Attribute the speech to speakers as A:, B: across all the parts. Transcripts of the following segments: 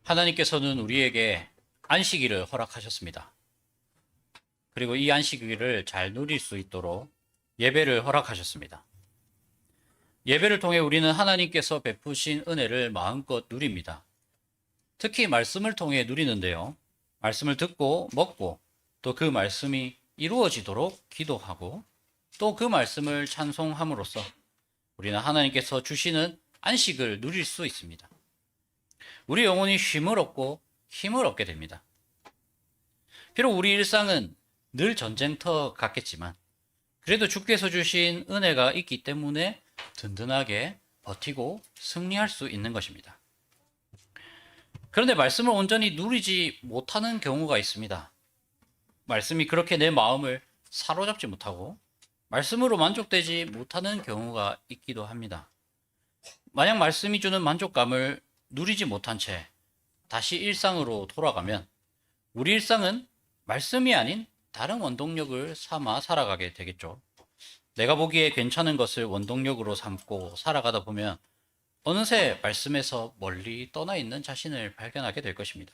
A: 하나님께서는 우리에게 안식일을 허락하셨습니다. 그리고 이 안식일을 잘 누릴 수 있도록 예배를 허락하셨습니다. 예배를 통해 우리는 하나님께서 베푸신 은혜를 마음껏 누립니다. 특히 말씀을 통해 누리는데요. 말씀을 듣고 먹고 또 그 말씀이 이루어지도록 기도하고 또 그 말씀을 찬송함으로써 우리는 하나님께서 주시는 안식을 누릴 수 있습니다. 우리 영혼이 쉼을 얻고 힘을 얻게 됩니다. 비록 우리 일상은 늘 전쟁터 같겠지만 그래도 주께서 주신 은혜가 있기 때문에 든든하게 버티고 승리할 수 있는 것입니다. 그런데 말씀을 온전히 누리지 못하는 경우가 있습니다. 말씀이 그렇게 내 마음을 사로잡지 못하고 말씀으로 만족되지 못하는 경우가 있기도 합니다. 만약 말씀이 주는 만족감을 누리지 못한 채 다시 일상으로 돌아가면 우리 일상은 말씀이 아닌 다른 원동력을 삼아 살아가게 되겠죠. 내가 보기에 괜찮은 것을 원동력으로 삼고 살아가다 보면 어느새 말씀에서 멀리 떠나 있는 자신을 발견하게 될 것입니다.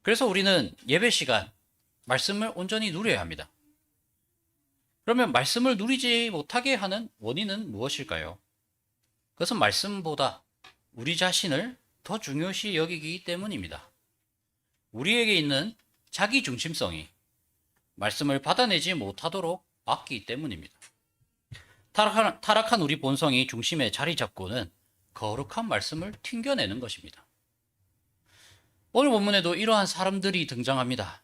A: 그래서 우리는 예배 시간, 말씀을 온전히 누려야 합니다. 그러면 말씀을 누리지 못하게 하는 원인은 무엇일까요? 그것은 말씀보다 우리 자신을 더 중요시 여기기 때문입니다. 우리에게 있는 자기 중심성이 말씀을 받아내지 못하도록 막기 때문입니다. 타락한 우리 본성이 중심에 자리 잡고는 거룩한 말씀을 튕겨내는 것입니다. 오늘 본문에도 이러한 사람들이 등장합니다.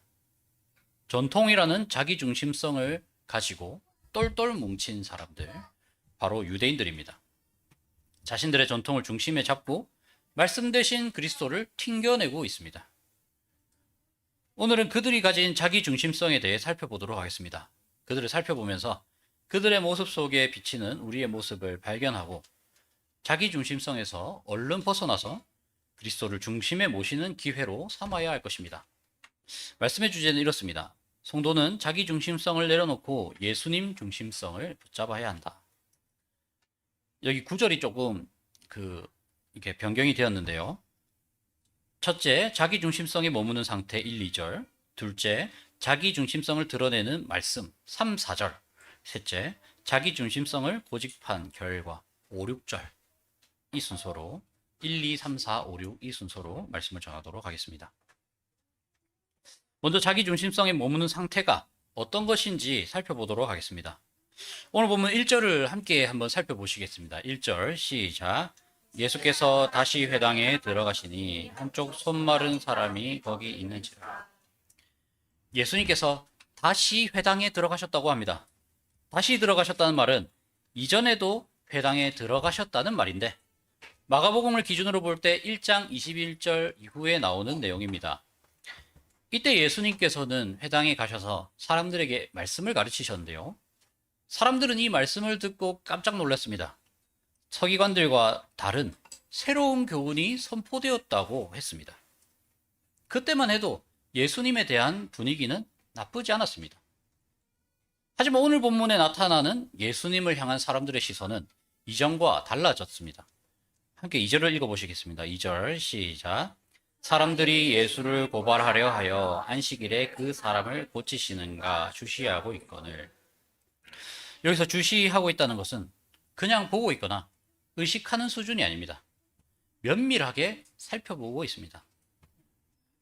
A: 전통이라는 자기 중심성을 가지고 똘똘 뭉친 사람들, 바로 유대인들입니다. 자신들의 전통을 중심에 잡고 말씀 대신 그리스도를 튕겨내고 있습니다. 오늘은 그들이 가진 자기 중심성에 대해 살펴보도록 하겠습니다. 그들을 살펴보면서 그들의 모습 속에 비치는 우리의 모습을 발견하고 자기 중심성에서 얼른 벗어나서 그리스도를 중심에 모시는 기회로 삼아야 할 것입니다. 말씀의 주제는 이렇습니다. 성도는 자기 중심성을 내려놓고 예수님 중심성을 붙잡아야 한다. 여기 구절이 조금 이렇게 변경이 되었는데요. 첫째, 자기 중심성에 머무는 상태 1, 2절. 둘째, 자기 중심성을 드러내는 말씀 3, 4절. 셋째, 자기 중심성을 고집한 결과 5, 6절. 이 순서로 1, 2, 3, 4, 5, 6 이 순서로 말씀을 전하도록 하겠습니다. 먼저 자기 중심성에 머무는 상태가 어떤 것인지 살펴보도록 하겠습니다. 오늘 보면 1절을 함께 한번 살펴보시겠습니다. 1절 시작. 예수께서 다시 회당에 들어가시니 한쪽 손 마른 사람이 거기 있는지라. 예수님께서 다시 회당에 들어가셨다고 합니다. 다시 들어가셨다는 말은 이전에도 회당에 들어가셨다는 말인데 마가복음을 기준으로 볼 때 1장 21절 이후에 나오는 내용입니다. 이때 예수님께서는 회당에 가셔서 사람들에게 말씀을 가르치셨는데요. 사람들은 이 말씀을 듣고 깜짝 놀랐습니다. 서기관들과 다른 새로운 교훈이 선포되었다고 했습니다. 그때만 해도 예수님에 대한 분위기는 나쁘지 않았습니다. 하지만 오늘 본문에 나타나는 예수님을 향한 사람들의 시선은 이전과 달라졌습니다. 함께 2절을 읽어보시겠습니다. 2절 시작. 사람들이 예수를 고발하려 하여 안식일에 그 사람을 고치시는가 주시하고 있거늘. 여기서 주시하고 있다는 것은 그냥 보고 있거나 의식하는 수준이 아닙니다. 면밀하게 살펴보고 있습니다.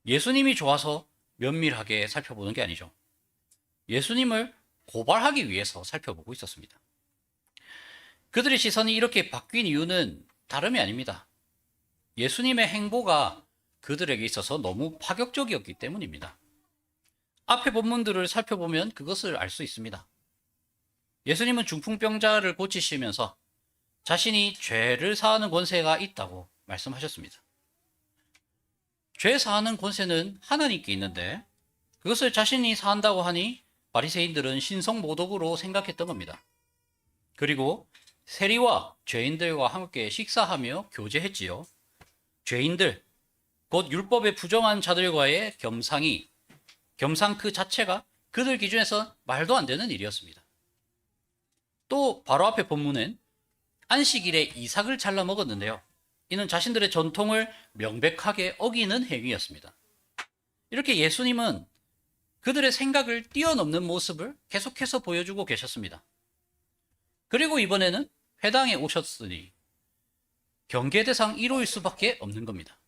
A: 예수님이 좋아서 면밀하게 살펴보는 게 아니죠. 예수님을 고발하기 위해서 살펴보고 있었습니다. 그들의 시선이 이렇게 바뀐 이유는 다름이 아닙니다. 예수님의 행보가 그들에게 있어서 너무 파격적이었기 때문입니다. 앞에 본문들을 살펴보면 그것을 알 수 있습니다. 예수님은 중풍병자를 고치시면서 자신이 죄를 사하는 권세가 있다고 말씀하셨습니다. 죄 사하는 권세는 하나님께 있는데 그것을 자신이 사한다고 하니 바리새인들은 신성모독으로 생각했던 겁니다. 그리고 세리와 죄인들과 함께 식사하며 교제했지요. 죄인들, 곧 율법에 부정한 자들과의 겸상 그 자체가 그들 기준에서 말도 안 되는 일이었습니다. 또 바로 앞에 본문은 안식일에 이삭을 잘라 먹었는데요. 이는 자신들의 전통을 명백하게 어기는 행위였습니다. 이렇게 예수님은 그들의 생각을 뛰어넘는 모습을 계속해서 보여주고 계셨습니다. 그리고 이번에는 회당에 오셨으니 경계 대상 1호일 수밖에 없는 겁니다.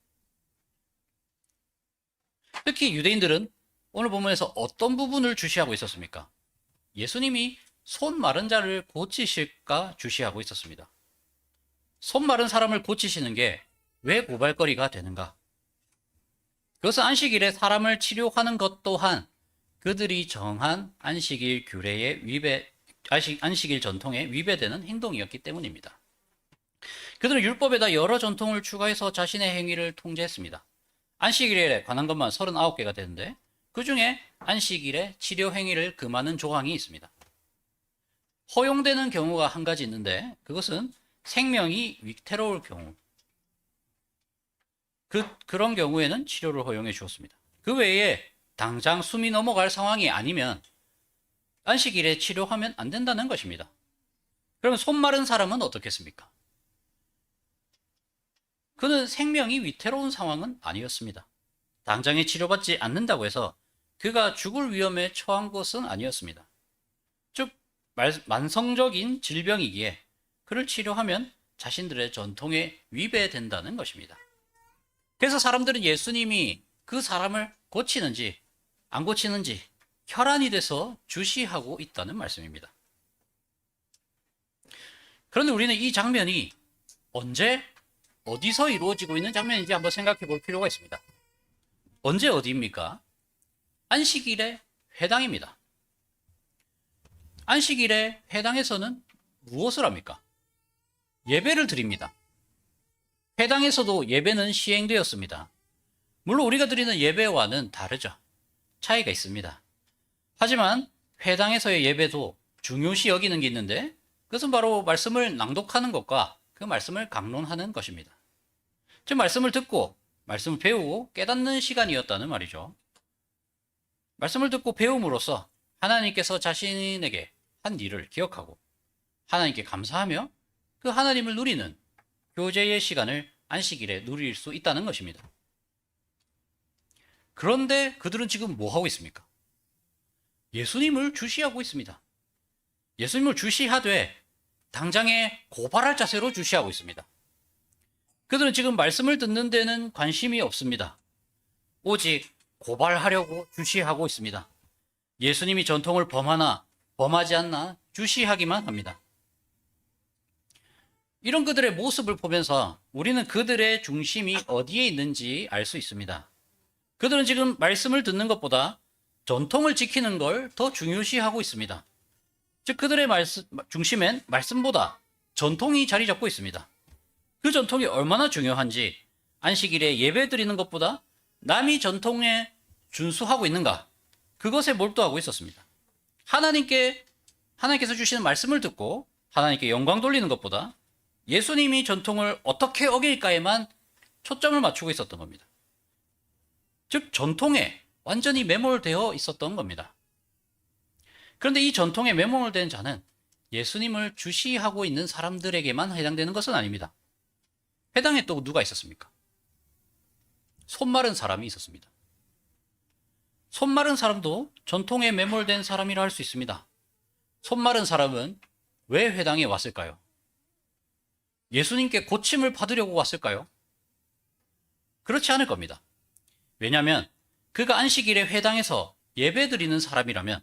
A: 특히 유대인들은 오늘 본문에서 어떤 부분을 주시하고 있었습니까? 예수님이 손 마른 자를 고치실까 주시하고 있었습니다. 손 마른 사람을 고치시는 게 왜 고발거리가 되는가? 그것은 안식일에 사람을 치료하는 것 또한 그들이 정한 안식일 규례에 안식일 전통에 위배되는 행동이었기 때문입니다. 그들은 율법에다 여러 전통을 추가해서 자신의 행위를 통제했습니다. 안식일에 관한 것만 39개가 되는데 그 중에 안식일에 치료 행위를 금하는 조항이 있습니다. 허용되는 경우가 한 가지 있는데 그것은 생명이 위태로울 경우, 그런 경우에는 치료를 허용해 주었습니다. 그 외에 당장 숨이 넘어갈 상황이 아니면 안식일에 치료하면 안 된다는 것입니다. 그러면 손 마른 사람은 어떻겠습니까? 그는 생명이 위태로운 상황은 아니었습니다. 당장에 치료받지 않는다고 해서 그가 죽을 위험에 처한 것은 아니었습니다. 즉 만성적인 질병이기에 그를 치료하면 자신들의 전통에 위배된다는 것입니다. 그래서 사람들은 예수님이 그 사람을 고치는지 안 고치는지 혈안이 돼서 주시하고 있다는 말씀입니다. 그런데 우리는 이 장면이 언제 어디서 이루어지고 있는 장면인지 한번 생각해 볼 필요가 있습니다. 언제 어디입니까? 안식일의 회당입니다. 안식일의 회당에서는 무엇을 합니까? 예배를 드립니다. 회당에서도 예배는 시행되었습니다. 물론 우리가 드리는 예배와는 다르죠. 차이가 있습니다. 하지만 회당에서의 예배도 중요시 여기는 게 있는데 그것은 바로 말씀을 낭독하는 것과 그 말씀을 강론하는 것입니다. 즉 말씀을 듣고 말씀을 배우고 깨닫는 시간이었다는 말이죠. 말씀을 듣고 배움으로써 하나님께서 자신에게 한 일을 기억하고 하나님께 감사하며 그 하나님을 누리는 교제의 시간을 안식일에 누릴 수 있다는 것입니다. 그런데 그들은 지금 뭐 하고 있습니까? 예수님을 주시하고 있습니다. 예수님을 주시하되 당장에 고발할 자세로 주시하고 있습니다. 그들은 지금 말씀을 듣는 데는 관심이 없습니다. 오직 고발하려고 주시하고 있습니다. 예수님이 전통을 범하나 범하지 않나 주시하기만 합니다. 이런 그들의 모습을 보면서 우리는 그들의 중심이 어디에 있는지 알 수 있습니다. 그들은 지금 말씀을 듣는 것보다 전통을 지키는 걸 더 중요시하고 있습니다. 즉 그들의 중심엔 말씀보다 전통이 자리 잡고 있습니다. 그 전통이 얼마나 중요한지 안식일에 예배 드리는 것보다 남이 전통에 준수하고 있는가, 그것에 몰두하고 있었습니다. 하나님께서 주시는 말씀을 듣고 하나님께 영광 돌리는 것보다 예수님이 전통을 어떻게 어길까에만 초점을 맞추고 있었던 겁니다. 즉 전통에 완전히 매몰되어 있었던 겁니다. 그런데 이 전통에 매몰된 자는 예수님을 주시하고 있는 사람들에게만 해당되는 것은 아닙니다. 회당에 또 누가 있었습니까? 손 마른 사람이 있었습니다. 손 마른 사람도 전통에 매몰된 사람이라 할 수 있습니다. 손 마른 사람은 왜 회당에 왔을까요? 예수님께 고침을 받으려고 왔을까요? 그렇지 않을 겁니다. 왜냐하면 그가 안식일에 회당에서 예배 드리는 사람이라면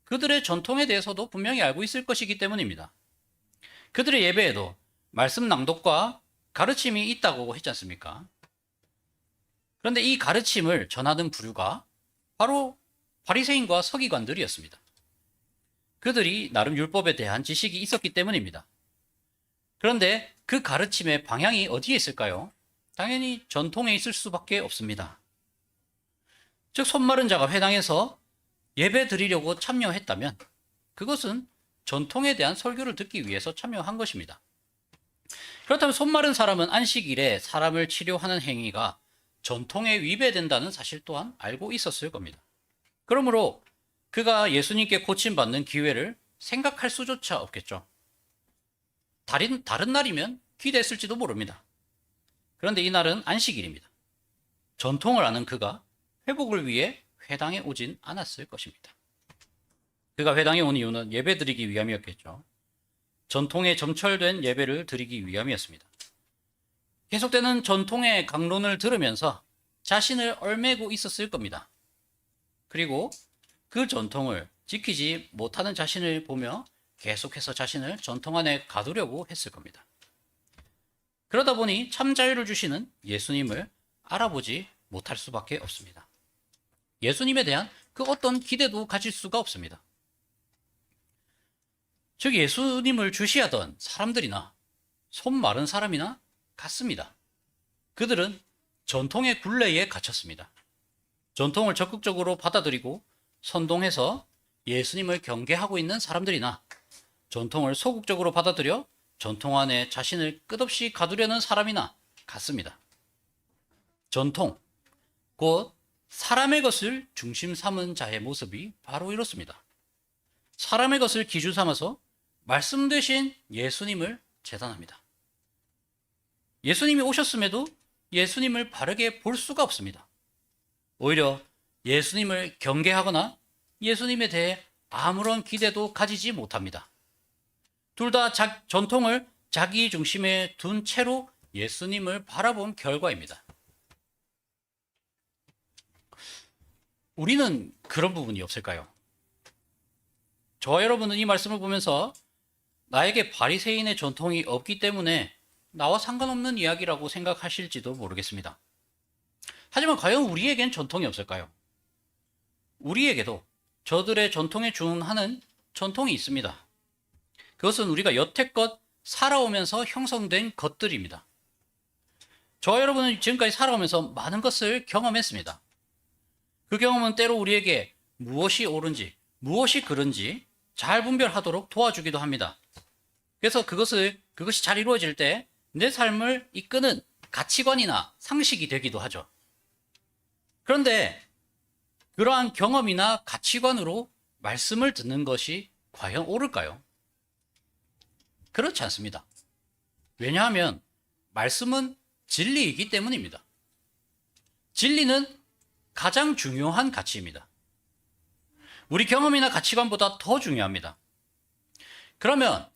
A: 그들의 전통에 대해서도 분명히 알고 있을 것이기 때문입니다. 그들의 예배에도 말씀 낭독과 가르침이 있다고 했지 않습니까? 그런데 이 가르침을 전하는 부류가 바로 바리새인과 서기관들이었습니다. 그들이 나름 율법에 대한 지식이 있었기 때문입니다. 그런데 그 가르침의 방향이 어디에 있을까요? 당연히 전통에 있을 수밖에 없습니다. 즉 손 마른 자가 회당에서 예배 드리려고 참여했다면 그것은 전통에 대한 설교를 듣기 위해서 참여한 것입니다. 그렇다면 손 마른 사람은 안식일에 사람을 치료하는 행위가 전통에 위배된다는 사실 또한 알고 있었을 겁니다. 그러므로 그가 예수님께 고침받는 기회를 생각할 수조차 없겠죠. 다른 날이면 기대했을지도 모릅니다. 그런데 이날은 안식일입니다. 전통을 아는 그가 회복을 위해 회당에 오진 않았을 것입니다. 그가 회당에 온 이유는 예배 드리기 위함이었겠죠. 전통에 점철된 예배를 드리기 위함이었습니다. 계속되는 전통의 강론을 들으면서 자신을 얽매고 있었을 겁니다. 그리고 그 전통을 지키지 못하는 자신을 보며 계속해서 자신을 전통 안에 가두려고 했을 겁니다. 그러다 보니 참 자유를 주시는 예수님을 알아보지 못할 수밖에 없습니다. 예수님에 대한 그 어떤 기대도 가질 수가 없습니다. 즉 예수님을 주시하던 사람들이나 손 마른 사람이나 같습니다. 그들은 전통의 굴레에 갇혔습니다. 전통을 적극적으로 받아들이고 선동해서 예수님을 경계하고 있는 사람들이나 전통을 소극적으로 받아들여 전통 안에 자신을 끝없이 가두려는 사람이나 같습니다. 전통, 곧 사람의 것을 중심 삼은 자의 모습이 바로 이렇습니다. 사람의 것을 기준 삼아서 말씀 되신 예수님을 재단합니다. 예수님이 오셨음에도 예수님을 바르게 볼 수가 없습니다. 오히려 예수님을 경계하거나 예수님에 대해 아무런 기대도 가지지 못합니다. 둘 다 전통을 자기 중심에 둔 채로 예수님을 바라본 결과입니다. 우리는 그런 부분이 없을까요? 저와 여러분은 이 말씀을 보면서 나에게 바리새인의 전통이 없기 때문에 나와 상관없는 이야기라고 생각하실지도 모르겠습니다. 하지만 과연 우리에겐 전통이 없을까요? 우리에게도 저들의 전통에 준하는 전통이 있습니다. 그것은 우리가 여태껏 살아오면서 형성된 것들입니다. 저와 여러분은 지금까지 살아오면서 많은 것을 경험했습니다. 그 경험은 때로 우리에게 무엇이 옳은지, 무엇이 그른지 잘 분별하도록 도와주기도 합니다. 그래서 그것이 잘 이루어질 때 내 삶을 이끄는 가치관이나 상식이 되기도 하죠. 그런데 그러한 경험이나 가치관으로 말씀을 듣는 것이 과연 옳을까요? 그렇지 않습니다. 왜냐하면 말씀은 진리이기 때문입니다. 진리는 가장 중요한 가치입니다. 우리 경험이나 가치관보다 더 중요합니다. 그러면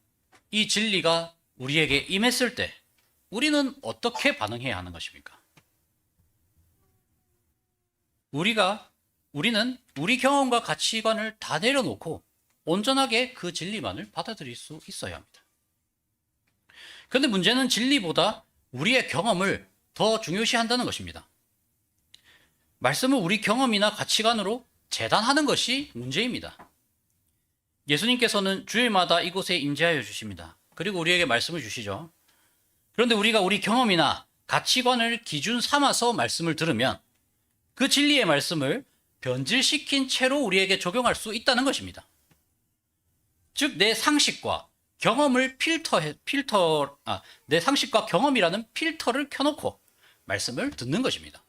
A: 이 진리가 우리에게 임했을 때 우리는 어떻게 반응해야 하는 것입니까? 우리는 우리 경험과 가치관을 다 내려놓고 온전하게 그 진리만을 받아들일 수 있어야 합니다. 그런데 문제는 진리보다 우리의 경험을 더 중요시한다는 것입니다. 말씀을 우리 경험이나 가치관으로 재단하는 것이 문제입니다. 예수님께서는 주일마다 이곳에 임재하여 주십니다. 그리고 우리에게 말씀을 주시죠. 그런데 우리가 우리 경험이나 가치관을 기준 삼아서 말씀을 들으면 그 진리의 말씀을 변질시킨 채로 우리에게 적용할 수 있다는 것입니다. 즉, 내 상식과 경험을 내 상식과 경험이라는 필터를 켜놓고 말씀을 듣는 것입니다.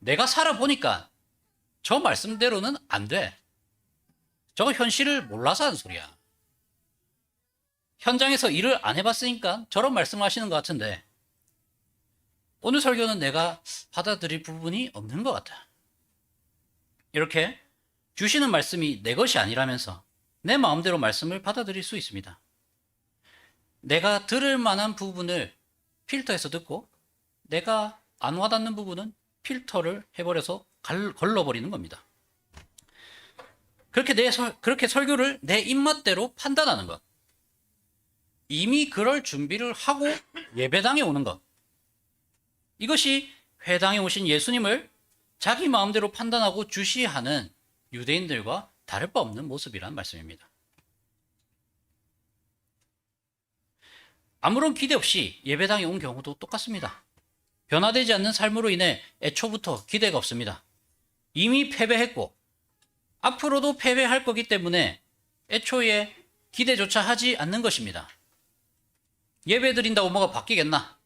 A: 내가 살아보니까 저 말씀대로는 안 돼. 저거 현실을 몰라서 하는 소리야. 현장에서 일을 안 해봤으니까 저런 말씀을 하시는 것 같은데 오늘 설교는 내가 받아들일 부분이 없는 것 같아. 이렇게 주시는 말씀이 내 것이 아니라면서 내 마음대로 말씀을 받아들일 수 있습니다. 내가 들을 만한 부분을 필터해서 듣고 내가 안 와닿는 부분은 필터를 해버려서 걸러버리는 겁니다. 그렇게 설교를 내 입맛대로 판단하는 것. 이미 그럴 준비를 하고 예배당에 오는 것. 이것이 회당에 오신 예수님을 자기 마음대로 판단하고 주시하는 유대인들과 다를 바 없는 모습이라는 말씀입니다. 아무런 기대 없이 예배당에 온 경우도 똑같습니다. 변화되지 않는 삶으로 인해 애초부터 기대가 없습니다. 이미 패배했고 앞으로도 패배할 거기 때문에 애초에 기대조차 하지 않는 것입니다. 예배 드린다고 뭐가 바뀌겠나?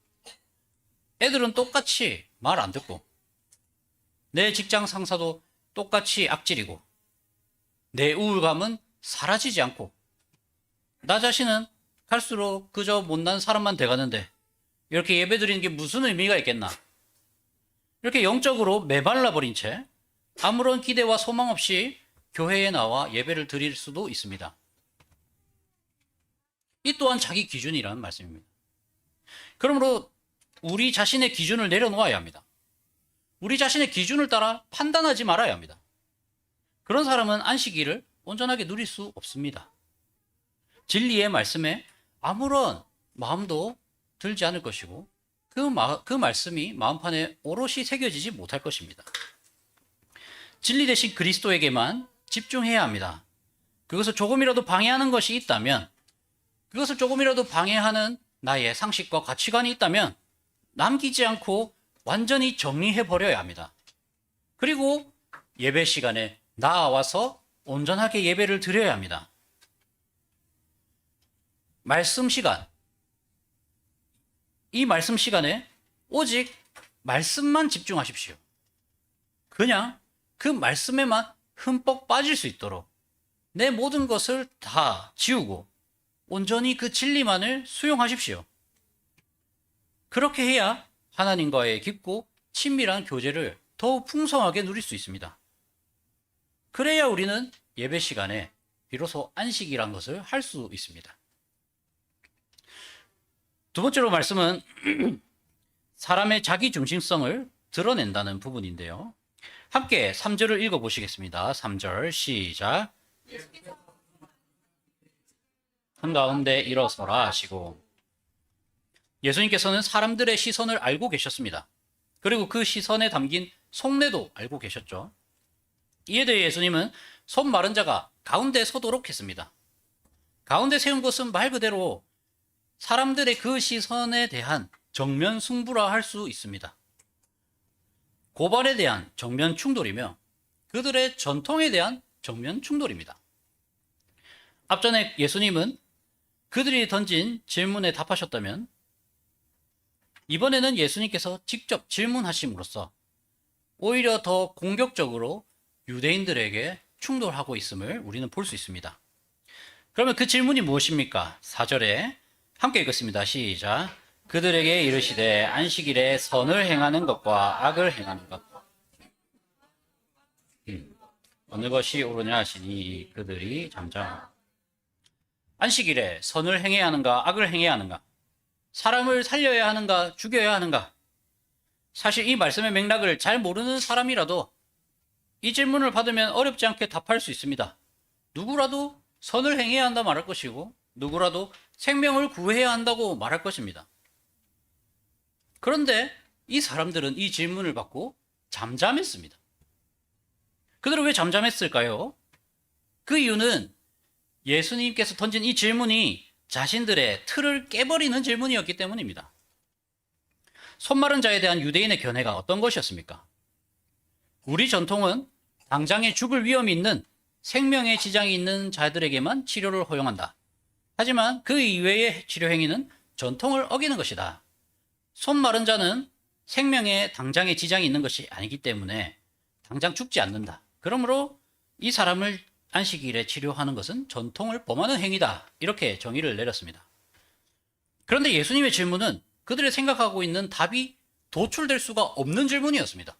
A: 애들은 똑같이 말 안 듣고 내 직장 상사도 똑같이 악질이고 내 우울감은 사라지지 않고 나 자신은 갈수록 그저 못난 사람만 돼가는데 이렇게 예배 드리는 게 무슨 의미가 있겠나? 이렇게 영적으로 메말라 버린 채 아무런 기대와 소망 없이 교회에 나와 예배를 드릴 수도 있습니다. 이 또한 자기 기준이라는 말씀입니다. 그러므로 우리 자신의 기준을 내려놓아야 합니다. 우리 자신의 기준을 따라 판단하지 말아야 합니다. 그런 사람은 안식일을 온전하게 누릴 수 없습니다. 진리의 말씀에 아무런 마음도 들지 않을 것이고 그 말씀이 마음판에 오롯이 새겨지지 못할 것입니다. 진리 대신 그리스도에게만 집중해야 합니다. 그것을 조금이라도 방해하는 것이 있다면, 그것을 조금이라도 방해하는 나의 상식과 가치관이 있다면 남기지 않고 완전히 정리해버려야 합니다. 그리고 예배 시간에 나와서 온전하게 예배를 드려야 합니다. 말씀 시간, 이 말씀 시간에 오직 말씀만 집중하십시오. 그냥 그 말씀에만 흠뻑 빠질 수 있도록 내 모든 것을 다 지우고 온전히 그 진리만을 수용하십시오. 그렇게 해야 하나님과의 깊고 친밀한 교제를 더욱 풍성하게 누릴 수 있습니다. 그래야 우리는 예배 시간에 비로소 안식이란 것을 할 수 있습니다. 두 번째로 말씀은 사람의 자기 중심성을 드러낸다는 부분인데요. 함께 3절을 읽어보시겠습니다. 3절 시작. 한가운데 일어서라 하시고, 예수님께서는 사람들의 시선을 알고 계셨습니다. 그리고 그 시선에 담긴 속내도 알고 계셨죠. 이에 대해 예수님은 손 마른 자가 가운데 서도록 했습니다. 가운데 세운 것은 말 그대로 사람들의 그 시선에 대한 정면 승부라 할 수 있습니다. 고발에 대한 정면 충돌이며 그들의 전통에 대한 정면 충돌입니다. 앞전에 예수님은 그들이 던진 질문에 답하셨다면, 이번에는 예수님께서 직접 질문하심으로써 오히려 더 공격적으로 유대인들에게 충돌하고 있음을 우리는 볼 수 있습니다. 그러면 그 질문이 무엇입니까? 4절에 함께 읽겠습니다. 시작. 그들에게 이르시되 안식일에 선을 행하는 것과 악을 행하는 것 어느 것이 옳으냐 하시니 그들이 잠잠하고. 안식일에 선을 행해야 하는가 악을 행해야 하는가, 사람을 살려야 하는가 죽여야 하는가, 사실 이 말씀의 맥락을 잘 모르는 사람이라도 이 질문을 받으면 어렵지 않게 답할 수 있습니다. 누구라도 선을 행해야 한다 말할 것이고 누구라도 생명을 구해야 한다고 말할 것입니다. 그런데 이 사람들은 이 질문을 받고 잠잠했습니다. 그들은 왜 잠잠했을까요? 그 이유는 예수님께서 던진 이 질문이 자신들의 틀을 깨버리는 질문이었기 때문입니다. 손 마른 자에 대한 유대인의 견해가 어떤 것이었습니까? 우리 전통은 당장에 죽을 위험이 있는, 생명에 지장이 있는 자들에게만 치료를 허용한다. 하지만 그 이외의 치료 행위는 전통을 어기는 것이다. 손 마른 자는 생명에 당장에 지장이 있는 것이 아니기 때문에 당장 죽지 않는다. 그러므로 이 사람을 안식일에 치료하는 것은 전통을 범하는 행위다. 이렇게 정의를 내렸습니다. 그런데 예수님의 질문은 그들이 생각하고 있는 답이 도출될 수가 없는 질문이었습니다.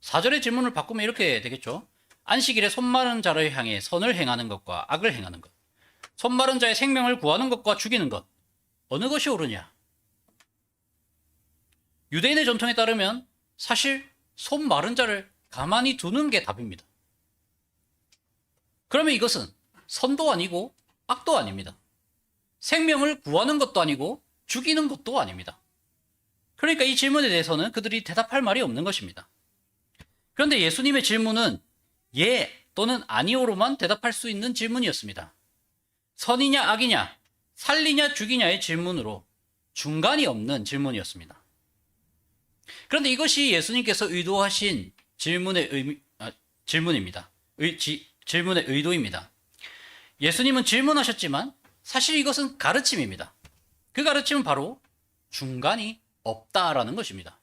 A: 4절의 질문을 바꾸면 이렇게 되겠죠. 안식일에 손 마른 자를 향해 선을 행하는 것과 악을 행하는 것, 손 마른 자의 생명을 구하는 것과 죽이는 것, 어느 것이 옳으냐? 유대인의 전통에 따르면 사실 손 마른 자를 가만히 두는 게 답입니다. 그러면 이것은 선도 아니고 악도 아닙니다. 생명을 구하는 것도 아니고 죽이는 것도 아닙니다. 그러니까 이 질문에 대해서는 그들이 대답할 말이 없는 것입니다. 그런데 예수님의 질문은 예 또는 아니오로만 대답할 수 있는 질문이었습니다. 선이냐 악이냐, 살리냐 죽이냐의 질문으로 중간이 없는 질문이었습니다. 그런데 이것이 예수님께서 의도하신 질문입니다. 질문의 의도입니다. 예수님은 질문하셨지만 사실 이것은 가르침입니다. 그 가르침은 바로 중간이 없다라는 것입니다.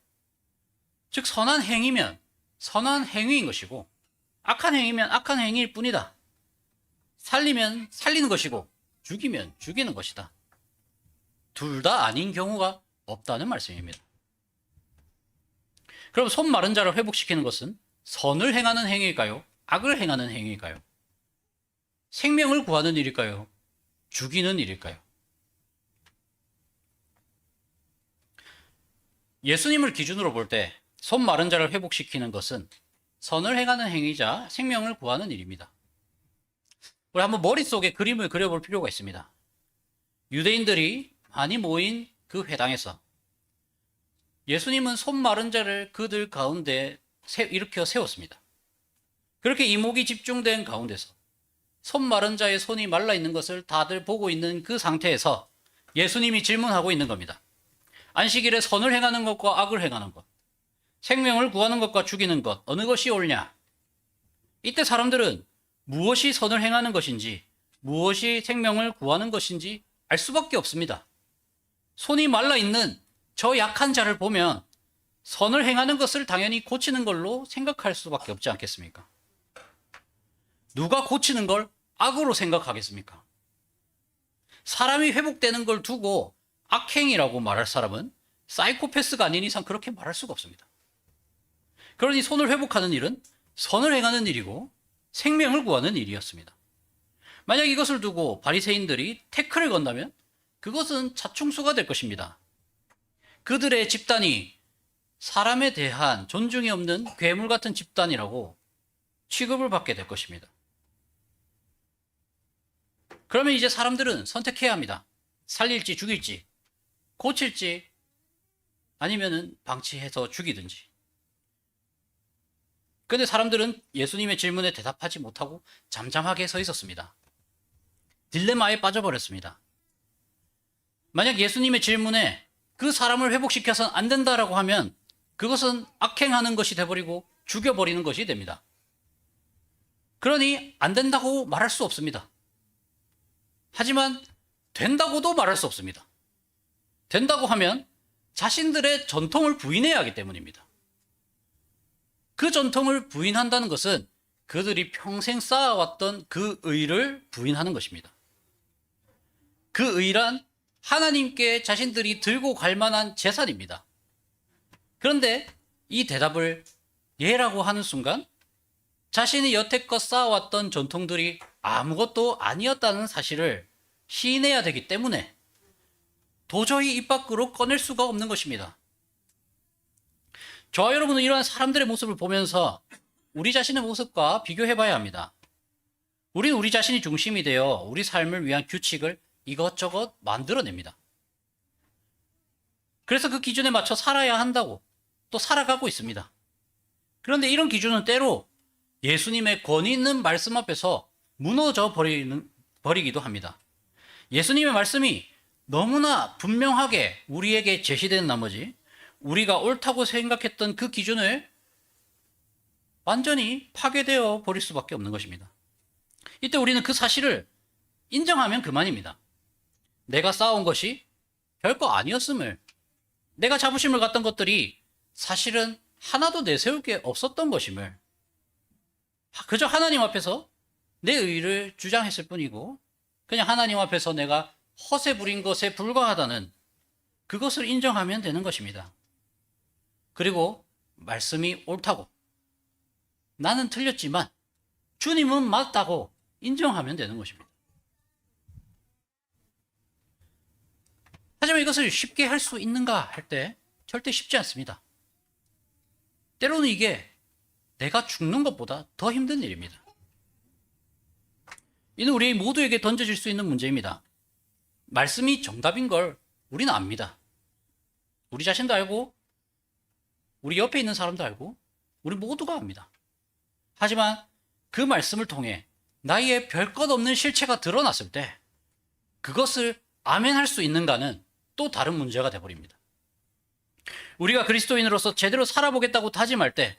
A: 즉 선한 행위면 선한 행위인 것이고 악한 행위면 악한 행위일 뿐이다. 살리면 살리는 것이고 죽이면 죽이는 것이다. 둘 다 아닌 경우가 없다는 말씀입니다. 그럼 손 마른 자를 회복시키는 것은 선을 행하는 행위일까요? 악을 행하는 행위일까요? 생명을 구하는 일일까요? 죽이는 일일까요? 예수님을 기준으로 볼 때 손 마른 자를 회복시키는 것은 선을 행하는 행위자 생명을 구하는 일입니다. 우리 한번 머릿속에 그림을 그려볼 필요가 있습니다. 유대인들이 많이 모인 그 회당에서 예수님은 손 마른 자를 그들 가운데 일으켜 세웠습니다. 그렇게 이목이 집중된 가운데서 손 마른 자의 손이 말라 있는 것을 다들 보고 있는 그 상태에서 예수님이 질문하고 있는 겁니다. 안식일에 선을 행하는 것과 악을 행하는 것, 생명을 구하는 것과 죽이는 것, 어느 것이 옳냐? 이때 사람들은 무엇이 선을 행하는 것인지, 무엇이 생명을 구하는 것인지 알 수밖에 없습니다. 손이 말라 있는 저 약한 자를 보면 선을 행하는 것을 당연히 고치는 걸로 생각할 수밖에 없지 않겠습니까? 누가 고치는 걸 악으로 생각하겠습니까? 사람이 회복되는 걸 두고 악행이라고 말할 사람은 사이코패스가 아닌 이상 그렇게 말할 수가 없습니다. 그러니 손을 회복하는 일은 선을 행하는 일이고 생명을 구하는 일이었습니다. 만약 이것을 두고 바리새인들이 태클을 건다면 그것은 자충수가 될 것입니다. 그들의 집단이 사람에 대한 존중이 없는 괴물 같은 집단이라고 취급을 받게 될 것입니다. 그러면 이제 사람들은 선택해야 합니다. 살릴지 죽일지, 고칠지, 아니면은 방치해서 죽이든지. 그런데 사람들은 예수님의 질문에 대답하지 못하고 잠잠하게 서 있었습니다. 딜레마에 빠져버렸습니다. 만약 예수님의 질문에 그 사람을 회복시켜서는 안 된다라고 하면 그것은 악행하는 것이 돼버리고 죽여버리는 것이 됩니다. 그러니 안 된다고 말할 수 없습니다. 하지만 된다고도 말할 수 없습니다. 된다고 하면 자신들의 전통을 부인해야 하기 때문입니다. 그 전통을 부인한다는 것은 그들이 평생 쌓아왔던 그 의를 부인하는 것입니다. 그 의란 하나님께 자신들이 들고 갈 만한 재산입니다. 그런데 이 대답을 예라고 하는 순간 자신이 여태껏 쌓아왔던 전통들이 아무것도 아니었다는 사실을 시인해야 되기 때문에 도저히 입 밖으로 꺼낼 수가 없는 것입니다. 저와 여러분은 이러한 사람들의 모습을 보면서 우리 자신의 모습과 비교해 봐야 합니다. 우리는 우리 자신이 중심이 되어 우리 삶을 위한 규칙을 이것저것 만들어냅니다. 그래서 그 기준에 맞춰 살아야 한다고 또 살아가고 있습니다. 그런데 이런 기준은 때로 예수님의 권위 있는 말씀 앞에서 무너져 버리기도 합니다. 예수님의 말씀이 너무나 분명하게 우리에게 제시된 나머지 우리가 옳다고 생각했던 그 기준을 완전히 파괴되어 버릴 수밖에 없는 것입니다. 이때 우리는 그 사실을 인정하면 그만입니다. 내가 쌓아온 것이 별거 아니었음을, 내가 자부심을 갖던 것들이 사실은 하나도 내세울 게 없었던 것임을, 그저 하나님 앞에서 내 의를 주장했을 뿐이고 그냥 하나님 앞에서 내가 허세 부린 것에 불과하다는 그것을 인정하면 되는 것입니다. 그리고 말씀이 옳다고, 나는 틀렸지만 주님은 맞다고 인정하면 되는 것입니다. 하지만 이것을 쉽게 할 수 있는가 할 때 절대 쉽지 않습니다. 때로는 이게 내가 죽는 것보다 더 힘든 일입니다. 이는 우리 모두에게 던져질 수 있는 문제입니다. 말씀이 정답인 걸 우리는 압니다. 우리 자신도 알고 우리 옆에 있는 사람도 알고 우리 모두가 압니다. 하지만 그 말씀을 통해 나의 별 것 없는 실체가 드러났을 때 그것을 아멘할 수 있는가는 또 다른 문제가 되어버립니다. 우리가 그리스도인으로서 제대로 살아보겠다고 다짐할 때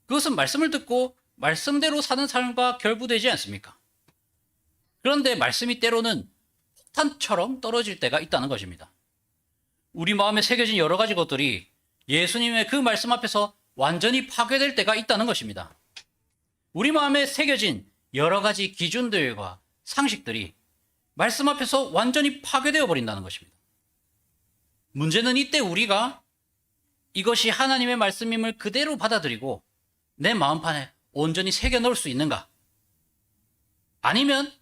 A: 그것은 말씀을 듣고 말씀대로 사는 삶과 결부되지 않습니까? 그런데 말씀이 때로는 폭탄처럼 떨어질 때가 있다는 것입니다. 우리 마음에 새겨진 여러 가지 것들이 예수님의 그 말씀 앞에서 완전히 파괴될 때가 있다는 것입니다. 우리 마음에 새겨진 여러 가지 기준들과 상식들이 말씀 앞에서 완전히 파괴되어 버린다는 것입니다. 문제는 이때 우리가 이것이 하나님의 말씀임을 그대로 받아들이고 내 마음판에 온전히 새겨 넣을 수 있는가? 아니면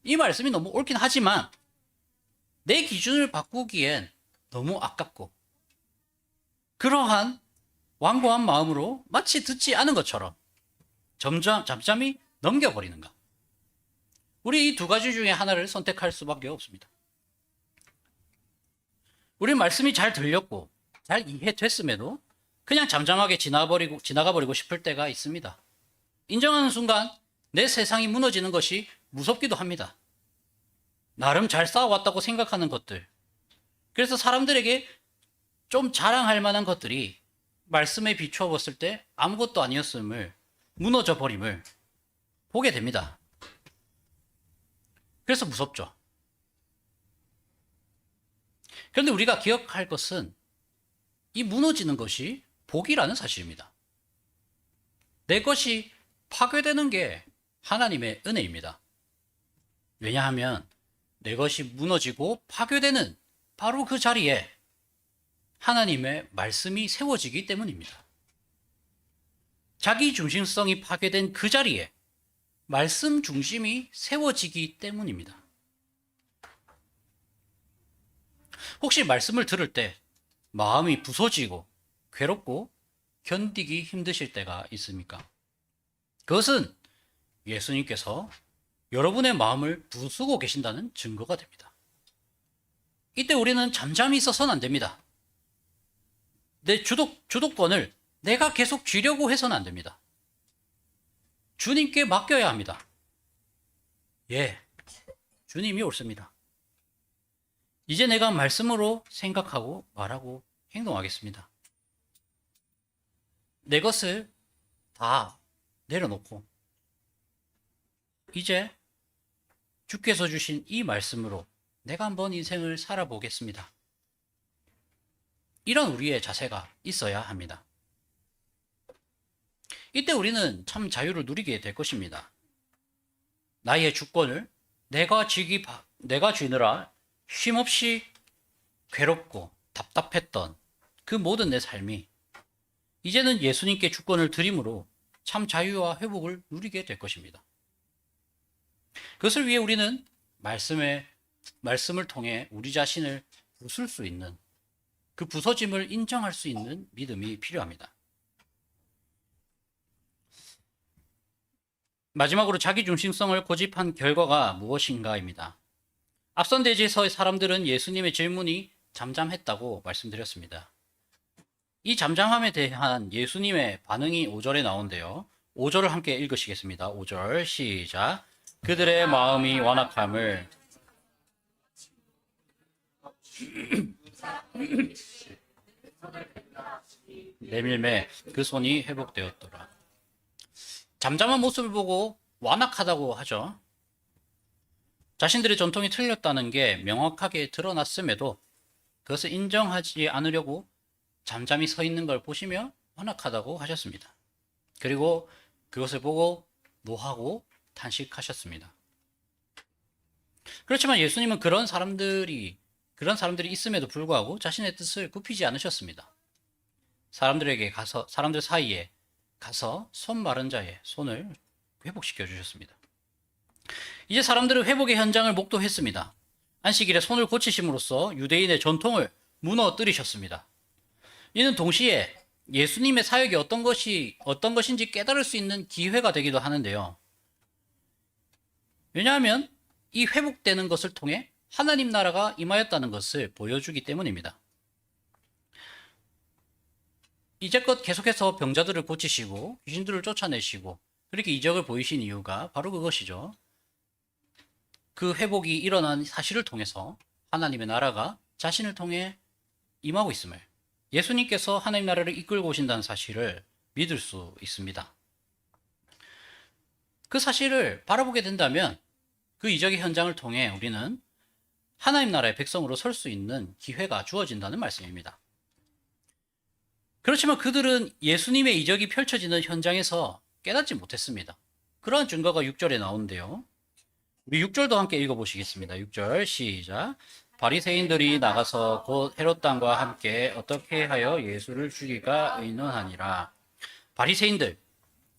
A: 이 말씀이 너무 옳긴 하지만 내 기준을 바꾸기엔 너무 아깝고 그러한 완고한 마음으로 마치 듣지 않은 것처럼 잠잠히 넘겨버리는가? 우리 이 두 가지 중에 하나를 선택할 수밖에 없습니다. 우리 말씀이 잘 들렸고 잘 이해됐음에도 그냥 잠잠하게 지나가버리고 싶을 때가 있습니다. 인정하는 순간 내 세상이 무너지는 것이 무섭기도 합니다. 나름 잘 싸워왔다고 생각하는 것들. 그래서 사람들에게 좀 자랑할 만한 것들이 말씀에 비추어 봤을 때 아무것도 아니었음을, 무너져 버림을 보게 됩니다. 그래서 무섭죠. 그런데 우리가 기억할 것은 이 무너지는 것이 복이라는 사실입니다. 내 것이 파괴되는 게 하나님의 은혜입니다. 왜냐하면 내 것이 무너지고 파괴되는 바로 그 자리에 하나님의 말씀이 세워지기 때문입니다. 자기 중심성이 파괴된 그 자리에 말씀 중심이 세워지기 때문입니다. 혹시 말씀을 들을 때 마음이 부서지고 괴롭고 견디기 힘드실 때가 있습니까? 그것은 예수님께서 여러분의 마음을 부수고 계신다는 증거가 됩니다. 이때 우리는 잠잠히 있어서는 안 됩니다. 내 주도권을 내가 계속 쥐려고 해서는 안 됩니다. 주님께 맡겨야 합니다. 예, 주님이 옳습니다. 이제 내가 말씀으로 생각하고 말하고 행동하겠습니다. 내 것을 다 내려놓고 이제 주께서 주신 이 말씀으로 내가 한번 인생을 살아보겠습니다. 이런 우리의 자세가 있어야 합니다. 이때 우리는 참 자유를 누리게 될 것입니다. 나의 주권을 내가 쥐느라 쉼없이 괴롭고 답답했던 그 모든 내 삶이 이제는 예수님께 주권을 드림으로 참 자유와 회복을 누리게 될 것입니다. 그것을 위해 우리는 말씀을 통해 우리 자신을 부술 수 있는, 그 부서짐을 인정할 수 있는 믿음이 필요합니다. 마지막으로 자기중심성을 고집한 결과가 무엇인가입니다. 앞선 대지에서의 사람들은 예수님의 질문이 잠잠했다고 말씀드렸습니다. 이 잠잠함에 대한 예수님의 반응이 5절에 나오는데요. 5절을 함께 읽으시겠습니다. 5절 시작. 그들의 마음이 완악함을 내밀매 그 손이 회복되었더라. 잠잠한 모습을 보고 완악하다고 하죠. 자신들의 전통이 틀렸다는 게 명확하게 드러났음에도 그것을 인정하지 않으려고 잠잠히 서 있는 걸 보시며 완악하다고 하셨습니다. 그리고 그것을 보고 노하고 탄식하셨습니다. 그렇지만 예수님은 그런 사람들이 있음에도 불구하고 자신의 뜻을 굽히지 않으셨습니다. 사람들 사이에 가서 손 마른 자의 손을 회복시켜 주셨습니다. 이제 사람들은 회복의 현장을 목도했습니다. 안식일에 손을 고치심으로써 유대인의 전통을 무너뜨리셨습니다. 이는 동시에 예수님의 사역이 어떤 것인지 깨달을 수 있는 기회가 되기도 하는데요. 왜냐하면 이 회복되는 것을 통해 하나님 나라가 임하였다는 것을 보여주기 때문입니다. 이제껏 계속해서 병자들을 고치시고 귀신들을 쫓아내시고 그렇게 이적을 보이신 이유가 바로 그것이죠. 그 회복이 일어난 사실을 통해서 하나님의 나라가 자신을 통해 임하고 있음을, 예수님께서 하나님 나라를 이끌고 오신다는 사실을 믿을 수 있습니다. 그 사실을 바라보게 된다면 그 이적의 현장을 통해 우리는 하나님 나라의 백성으로 설 수 있는 기회가 주어진다는 말씀입니다. 그렇지만 그들은 예수님의 이적이 펼쳐지는 현장에서 깨닫지 못했습니다. 그러한 증거가 6절에 나오는데요. 우리 6절도 함께 읽어보시겠습니다. 6절 시작. 바리새인들이 나가서 곧 헤롯 당과 함께 어떻게 하여 예수를 죽이가 의논하니라. 바리새인들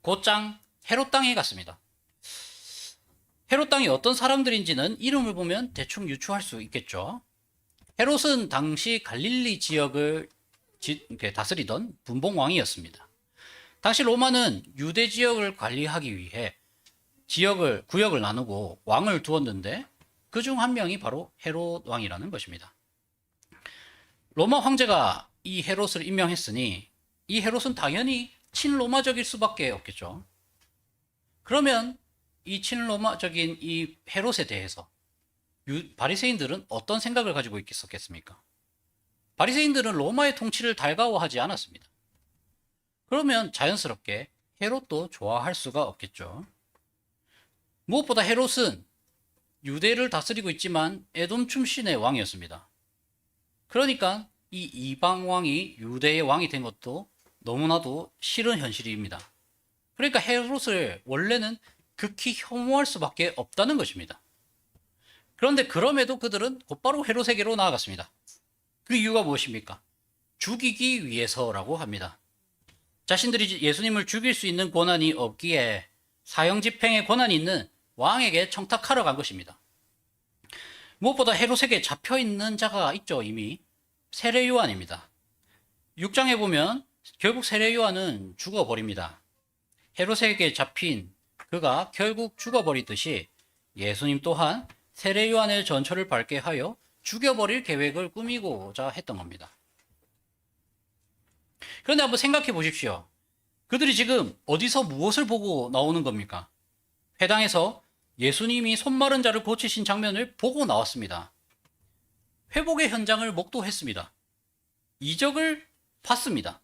A: 곧장 헤롯 당에 갔습니다. 헤롯 당이 어떤 사람들인지는 이름을 보면 대충 유추할 수 있겠죠. 헤롯은 당시 갈릴리 지역을 다스리던 분봉왕이었습니다. 당시 로마는 유대 지역을 관리하기 위해 구역을 나누고 왕을 두었는데 그중 한 명이 바로 헤롯 왕이라는 것입니다. 로마 황제가 이 헤롯을 임명했으니 이 헤롯은 당연히 친로마적일 수밖에 없겠죠. 그러면 이 친로마적인 이 헤롯에 대해서 바리새인들은 어떤 생각을 가지고 있었겠습니까? 바리새인들은 로마의 통치를 달가워하지 않았습니다. 그러면 자연스럽게 헤롯도 좋아할 수가 없겠죠. 무엇보다 헤롯은 유대를 다스리고 있지만 에돔 출신의 왕이었습니다. 그러니까 이 이방 왕이 유대의 왕이 된 것도 너무나도 싫은 현실입니다. 그러니까 헤롯을 원래는 극히 혐오할 수밖에 없다는 것입니다. 그런데 그럼에도 그들은 곧바로 헤롯에게로 나아갔습니다. 그 이유가 무엇입니까? 죽이기 위해서라고 합니다. 자신들이 예수님을 죽일 수 있는 권한이 없기에 사형 집행의 권한이 있는 왕에게 청탁하러 간 것입니다. 무엇보다 헤롯에게 잡혀있는 자가 있죠. 이미 세례 요한입니다. 6장에 보면 결국 세례 요한은 죽어버립니다. 헤롯에게 잡힌 그가 결국 죽어버리듯이 예수님 또한 세례 요한의 전처를 밟게 하여 죽여버릴 계획을 꾸미고자 했던 겁니다. 그런데 한번 생각해 보십시오. 그들이 지금 어디서 무엇을 보고 나오는 겁니까? 회당에서 예수님이 손 마른 자를 고치신 장면을 보고 나왔습니다. 회복의 현장을 목도했습니다. 이적을 봤습니다.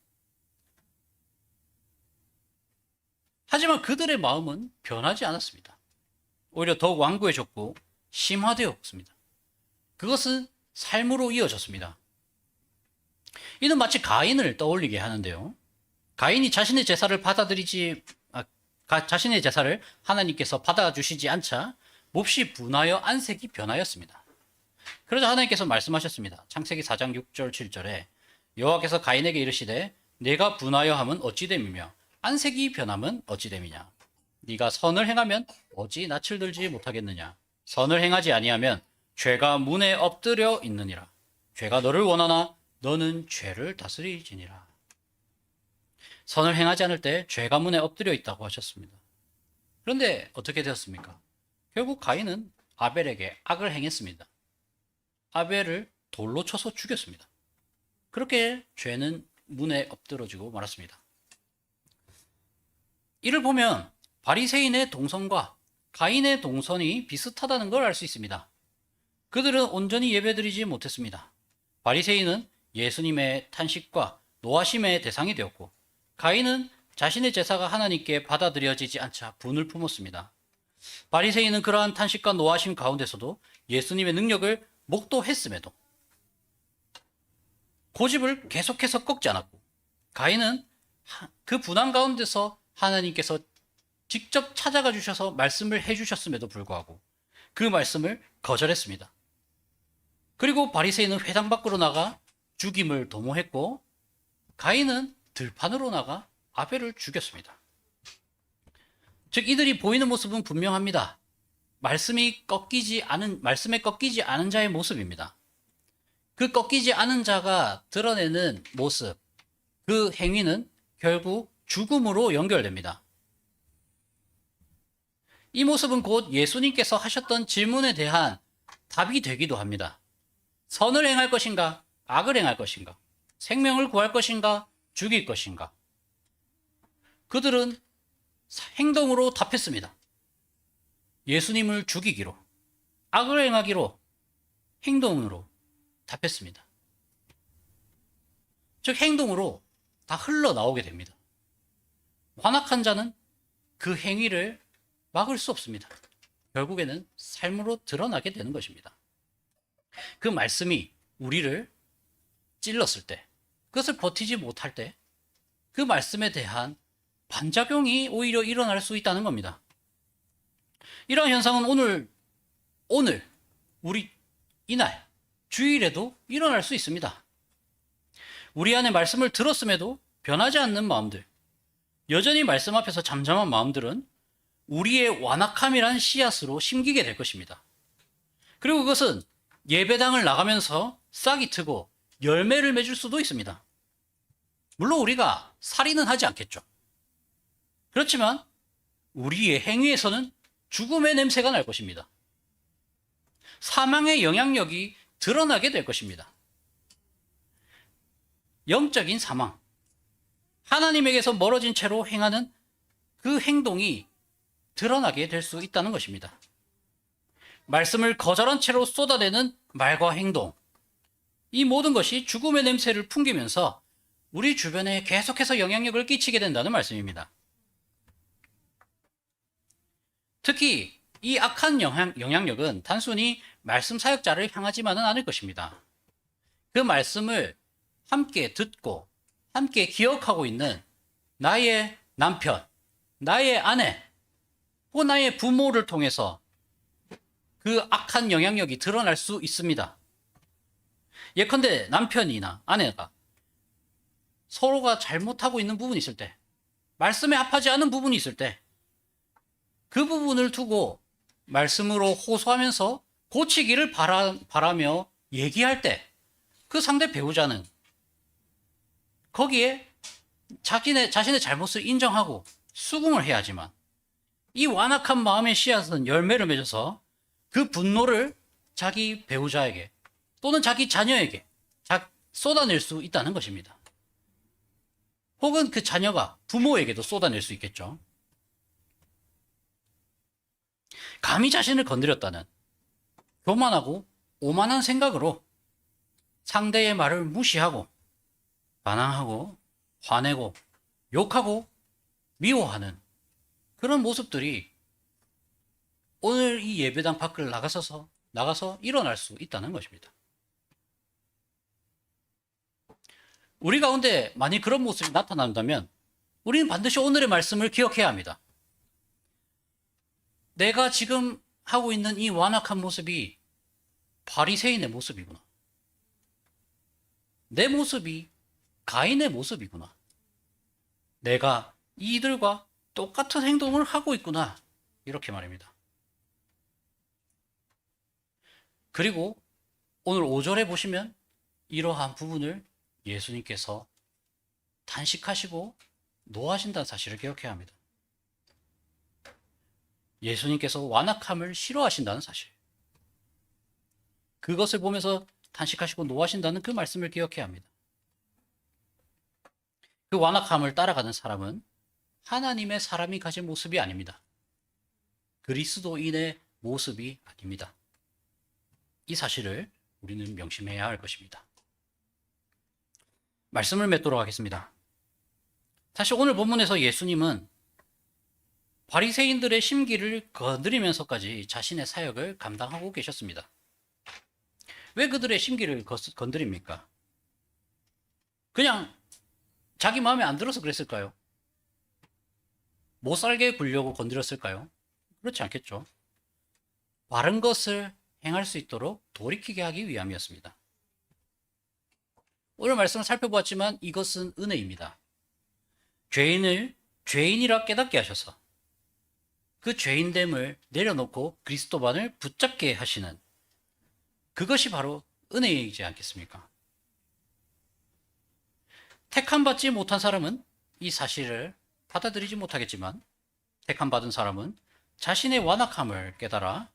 A: 하지만 그들의 마음은 변하지 않았습니다. 오히려 더욱 완고해졌고 심화되었습니다. 그것은 삶으로 이어졌습니다. 이는 마치 가인을 떠올리게 하는데요. 가인이 자신의 제사를 하나님께서 받아주시지 않자 몹시 분하여 안색이 변하였습니다. 그러자 하나님께서 말씀하셨습니다. 창세기 4장 6절 7절에 여호와께서 가인에게 이르시되 내가 분하여 함은 어찌 됨이며 안색이 변함은 어찌 됨이냐. 네가 선을 행하면 어찌 낯을 들지 못하겠느냐. 선을 행하지 아니하면 죄가 문에 엎드려 있느니라. 죄가 너를 원하나 너는 죄를 다스리지니라. 선을 행하지 않을 때 죄가 문에 엎드려 있다고 하셨습니다. 그런데 어떻게 되었습니까? 결국 가인은 아벨에게 악을 행했습니다. 아벨을 돌로 쳐서 죽였습니다. 그렇게 죄는 문에 엎드러지고 말았습니다. 이를 보면 바리새인의 동선과 가인의 동선이 비슷하다는 걸 알 수 있습니다. 그들은 온전히 예배드리지 못했습니다. 바리새인은 예수님의 탄식과 노하심의 대상이 되었고 가인은 자신의 제사가 하나님께 받아들여지지 않자 분을 품었습니다. 바리새인은 그러한 탄식과 노하심 가운데서도 예수님의 능력을 목도했음에도 고집을 계속해서 꺾지 않았고 가인은 그 분한 가운데서 하나님께서 직접 찾아가 주셔서 말씀을 해주셨음에도 불구하고 그 말씀을 거절했습니다. 그리고 바리새인은 회당 밖으로 나가 죽임을 도모했고 가인은 들판으로 나가 아벨을 죽였습니다. 즉 이들이 보이는 모습은 분명합니다. 말씀에 꺾이지 않은 자의 모습입니다. 그 꺾이지 않은 자가 드러내는 모습, 그 행위는 결국 죽음으로 연결됩니다. 이 모습은 곧 예수님께서 하셨던 질문에 대한 답이 되기도 합니다. 선을 행할 것인가? 악을 행할 것인가? 생명을 구할 것인가? 죽일 것인가? 그들은 행동으로 답했습니다. 예수님을 죽이기로, 악을 행하기로, 행동으로 답했습니다. 즉 행동으로 다 흘러나오게 됩니다. 완악한 자는 그 행위를 막을 수 없습니다. 결국에는 삶으로 드러나게 되는 것입니다. 그 말씀이 우리를 찔렀을 때, 그것을 버티지 못할 때, 그 말씀에 대한 반작용이 오히려 일어날 수 있다는 겁니다. 이러한 현상은 오늘, 이날, 주일에도 일어날 수 있습니다. 우리 안에 말씀을 들었음에도 변하지 않는 마음들, 여전히 말씀 앞에서 잠잠한 마음들은 우리의 완악함이란 씨앗으로 심기게 될 것입니다. 그리고 그것은 예배당을 나가면서 싹이 트고 열매를 맺을 수도 있습니다. 물론 우리가 살인은 하지 않겠죠. 그렇지만 우리의 행위에서는 죽음의 냄새가 날 것입니다. 사망의 영향력이 드러나게 될 것입니다. 영적인 사망, 하나님에게서 멀어진 채로 행하는 그 행동이 드러나게 될 수 있다는 것입니다. 말씀을 거절한 채로 쏟아내는 말과 행동, 이 모든 것이 죽음의 냄새를 풍기면서 우리 주변에 계속해서 영향력을 끼치게 된다는 말씀입니다. 특히 이 악한 영향력은 단순히 말씀 사역자를 향하지만은 않을 것입니다. 그 말씀을 함께 듣고 함께 기억하고 있는 나의 남편, 나의 아내, 혹은 나의 부모를 통해서 그 악한 영향력이 드러날 수 있습니다. 예컨대 남편이나 아내가 서로가 잘못하고 있는 부분이 있을 때, 말씀에 합하지 않은 부분이 있을 때, 그 부분을 두고 말씀으로 호소하면서 고치기를 바라며 얘기할 때, 그 상대 배우자는 거기에 자신의 잘못을 인정하고 수긍을 해야지만, 이 완악한 마음의 씨앗은 열매를 맺어서 그 분노를 자기 배우자에게 또는 자기 자녀에게 쏟아낼 수 있다는 것입니다. 혹은 그 자녀가 부모에게도 쏟아낼 수 있겠죠. 감히 자신을 건드렸다는 교만하고 오만한 생각으로 상대의 말을 무시하고 반항하고 화내고 욕하고 미워하는 그런 모습들이 오늘 이 예배당 밖을 나가서 일어날 수 있다는 것입니다. 우리 가운데 만약 그런 모습이 나타난다면 우리는 반드시 오늘의 말씀을 기억해야 합니다. 내가 지금 하고 있는 이 완악한 모습이 바리새인의 모습이구나. 내 모습이 가인의 모습이구나. 내가 이들과 똑같은 행동을 하고 있구나. 이렇게 말입니다. 그리고 오늘 5절에 보시면 이러한 부분을 예수님께서 단식하시고 노하신다는 사실을 기억해야 합니다. 예수님께서 완악함을 싫어하신다는 사실. 그것을 보면서 단식하시고 노하신다는 그 말씀을 기억해야 합니다. 그 완악함을 따라가는 사람은 하나님의 사람이 가진 모습이 아닙니다. 그리스도인의 모습이 아닙니다. 이 사실을 우리는 명심해야 할 것입니다. 말씀을 맺도록 하겠습니다. 사실 오늘 본문에서 예수님은 바리새인들의 심기를 건드리면서까지 자신의 사역을 감당하고 계셨습니다. 왜 그들의 심기를 건드립니까? 그냥 자기 마음에 안 들어서 그랬을까요? 못 살게 굴려고 건드렸을까요? 그렇지 않겠죠. 바른 것을 행할 수 있도록 돌이키게 하기 위함이었습니다. 오늘 말씀을 살펴보았지만 이것은 은혜입니다. 죄인을 죄인이라 깨닫게 하셔서 그 죄인됨을 내려놓고 그리스도만을 붙잡게 하시는 그것이 바로 은혜이지 않겠습니까? 택함받지 못한 사람은 이 사실을 받아들이지 못하겠지만 택함받은 사람은 자신의 완악함을 깨달아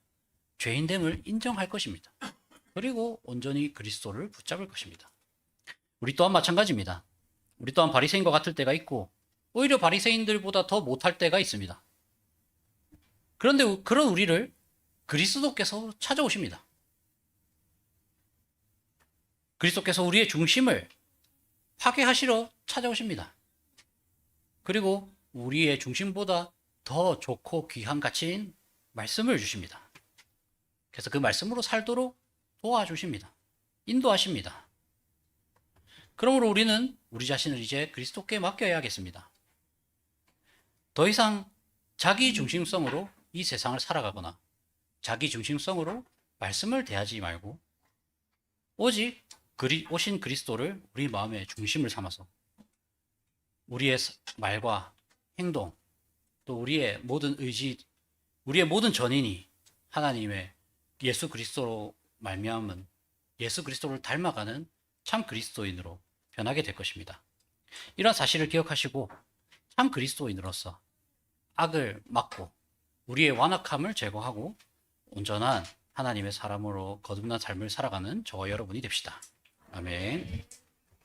A: 죄인됨을 인정할 것입니다. 그리고 온전히 그리스도를 붙잡을 것입니다. 우리 또한 마찬가지입니다. 우리 또한 바리새인과 같을 때가 있고 오히려 바리새인들보다 더 못할 때가 있습니다. 그런데 그런 우리를 그리스도께서 찾아오십니다. 그리스도께서 우리의 중심을 파괴하시러 찾아오십니다. 그리고 우리의 중심보다 더 좋고 귀한 가치인 말씀을 주십니다. 그래서 그 말씀으로 살도록 도와주십니다. 인도하십니다. 그러므로 우리는 우리 자신을 이제 그리스도께 맡겨야겠습니다. 더 이상 자기 중심성으로 이 세상을 살아가거나 자기 중심성으로 말씀을 대하지 말고 오직 오신 그리스도를 우리 마음의 중심을 삼아서 우리의 말과 행동, 또 우리의 모든 의지, 우리의 모든 전인이 하나님의 예수 그리스도로 말미암은 예수 그리스도를 닮아가는 참 그리스도인으로 변하게 될 것입니다. 이런 사실을 기억하시고 참 그리스도인으로서 악을 막고 우리의 완악함을 제거하고 온전한 하나님의 사람으로 거듭난 삶을 살아가는 저와 여러분이 됩시다. 아멘.